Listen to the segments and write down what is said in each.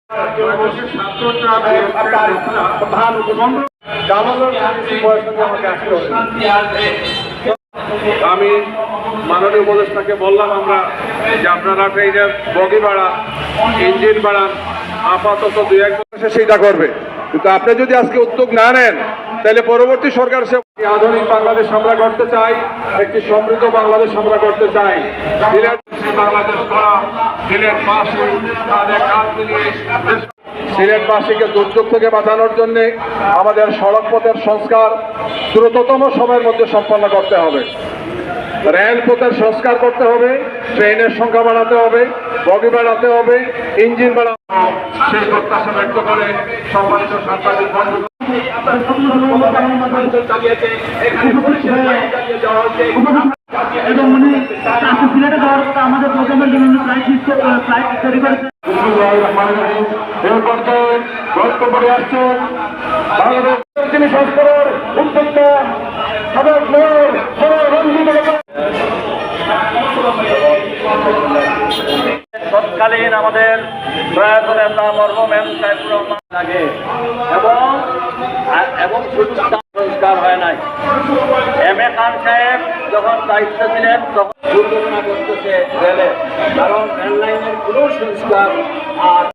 আমি মাননীয় উপদেষ্টাকে বললাম আমরা যে আপনারা ট্রেনের বগি বাড়ান, ইঞ্জিন বাড়ান, আপাতত 2-1 বছর সেইটা করবে। কিন্তু আপনি যদি আজকে উদ্যোগ না নেন তাহলে পরবর্তী সরকার সে আধুনিক বাংলাদেশ আমরা করতে চাই, একটি সমৃদ্ধ বাংলাদেশ আমরা করতে চাই। বাংলাদেশ করা, সিলেটবাসীকে দুর্যোগ থেকে বাঁচানোর জন্য আমাদের সড়ক পথের সংস্কার দ্রুততম সময়ের মধ্যে সম্পন্ন করতে হবে। রেলপথের সংস্কার করতে হবে, ট্রেনের সংখ্যা বাড়াতে হবে, বগি বাড়াতে হবে, ইঞ্জিন বাড়াতে হবে। সেই প্রত্যাশা ব্যক্ত করে সম্মানিত সাংবাদিক বন্ধু আমাদের প্রোগ্রামের জন্য ফ্লাইট তৈরি করেছে। বক্তব্যে আসছেন বাংলাদেশ সংস্কারের উদ্যোক্তা সাবেক মেয়র তৎকালীন আমাদের প্রয়াত নেতা মরহুম সাইফুর রহমান লাগে এবং শুধু সংস্কার হয় নাই। এম.এ. খান সাহেব যখন দায়িত্ব ছিলেন তখন দুর্ঘটনা করতেছে রেলে, কারণ রেললাইনের কোনো সংস্কার আর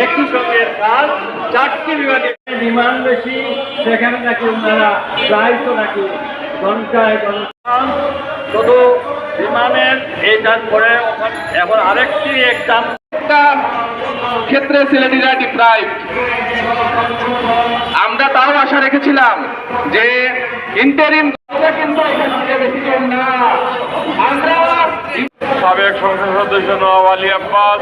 একই সঙ্গের কাজ 4টি বিভাগে বিমান বেশি, সেখানে নাকি ওনারা প্রায়ত নাকি ঘন্টায় শুধু বিমানের এই টান করে এখন আরেকটি একটা ক্ষেত্রে সিলেটিরা ডিপ্রাইভ। আমরা তাও আশা রেখেছিলাম যে ইন্টারিম কিন্তু বেশি কম না। আমরা সাবেক সংসদ সদস্য নওয়াব আলী আব্বাস